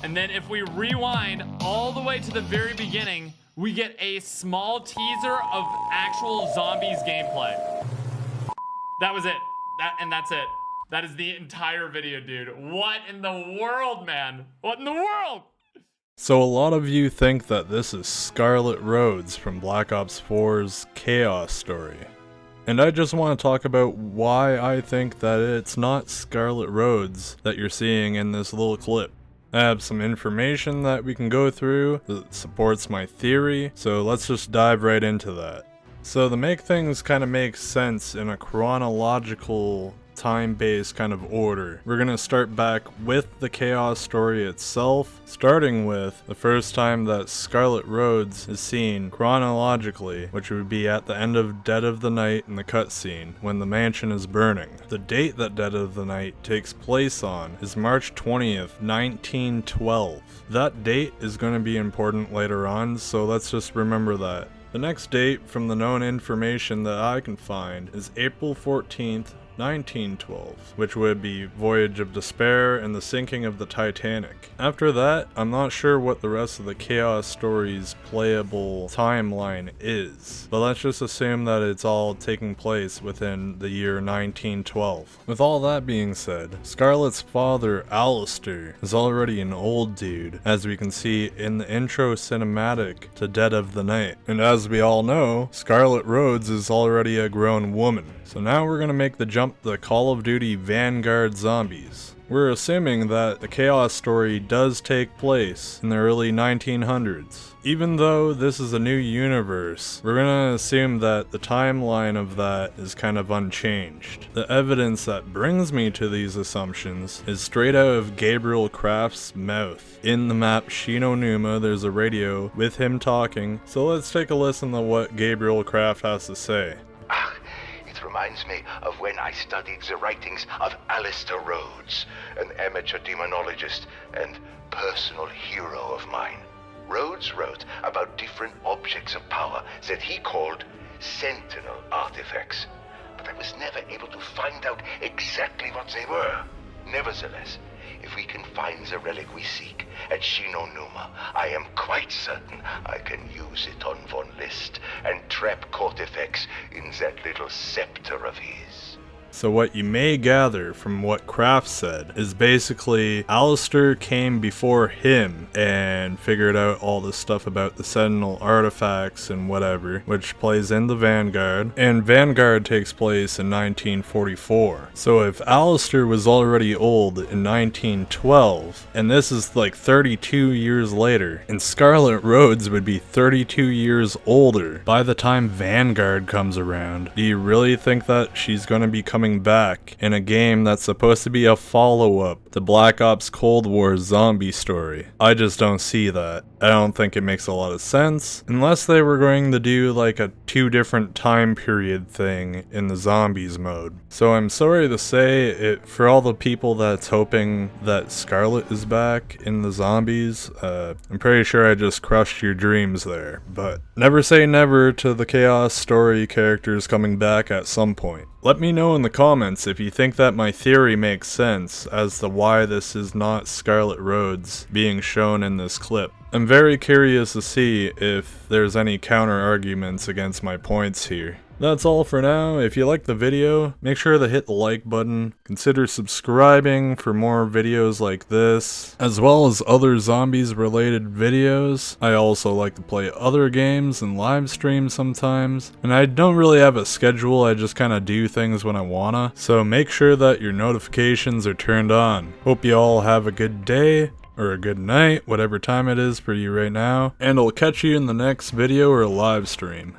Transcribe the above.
And then if we rewind all the way to the very beginning, we get a small teaser of actual zombies gameplay. That was it. That's it. That is the entire video, dude. What in the world, man? What in the world? So a lot of you think that this is Scarlett Rhodes from Black Ops 4's Chaos story. And I just want to talk about why I think that it's not Scarlett Rhodes that you're seeing in this little clip. I have some information that we can go through that supports my theory, so let's just dive right into that. So to make things kind of make sense in a chronological, time-based kind of order, we're gonna start back with the Chaos story itself, starting with the first time that Scarlett Rhodes is seen chronologically, which would be at the end of Dead of the Night in the cutscene, when the mansion is burning. The date that Dead of the Night takes place on is March 20th, 1912. That date is going to be important later on, so let's just remember that. The next date from the known information that I can find is April 14th, 1912, which would be Voyage of Despair and the sinking of the Titanic. After that, I'm not sure what the rest of the Chaos story's playable timeline is, but let's just assume that it's all taking place within the year 1912. With all that being said, Scarlett's father, Alistair, is already an old dude, as we can see in the intro cinematic to Dead of the Night. And as we all know, Scarlett Rhodes is already a grown woman. So now we're gonna make the jump to the Call of Duty Vanguard zombies. We're assuming that the Chaos story does take place in the early 1900s. Even though this is a new universe, we're gonna assume that the timeline of that is kind of unchanged. The evidence that brings me to these assumptions is straight out of Gabriel Kraft's mouth. In the map Shinonuma, there's a radio with him talking, so let's take a listen to what Gabriel Kraft has to say. Reminds me of when I studied the writings of Alistair Rhodes, an amateur demonologist and personal hero of mine. Rhodes wrote about different objects of power that he called sentinel artifacts, but I was never able to find out exactly what they were. Nevertheless, if we can find the relic we seek at Shinonuma, I am quite certain I can use it on Von List and trap Cortifex in that little scepter of his. So what you may gather from what Kraft said is basically Alistair came before him and figured out all this stuff about the Sentinel artifacts and whatever, which plays in the Vanguard, and Vanguard takes place in 1944. So if Alistair was already old in 1912, and this is like 32 years later, and Scarlett Rhodes would be 32 years older by the time Vanguard comes around, do you really think that she's going to be coming back in a game that's supposed to be a follow-up to Black Ops Cold War zombie story? I just don't see that. I don't think it makes a lot of sense, unless they were going to do like a 2 different time period thing in the zombies mode. So I'm sorry to say it for all the people that's hoping that Scarlett is back in the zombies. I'm pretty sure I just crushed your dreams there, but never say never to the Chaos story characters coming back at some point. Let me know in the comments if you think that my theory makes sense as to why this is not Scarlett Rhodes being shown in this clip. I'm very curious to see if there's any counter arguments against my points here. That's all for now. If you liked the video, make sure to hit the like button. Consider subscribing for more videos like this, as well as other zombies related videos. I also like to play other games and live stream sometimes, and I don't really have a schedule, I just kinda do things when I wanna. So make sure that your notifications are turned on. Hope you all have a good day, or a good night, whatever time it is for you right now, and I'll catch you in the next video or live stream.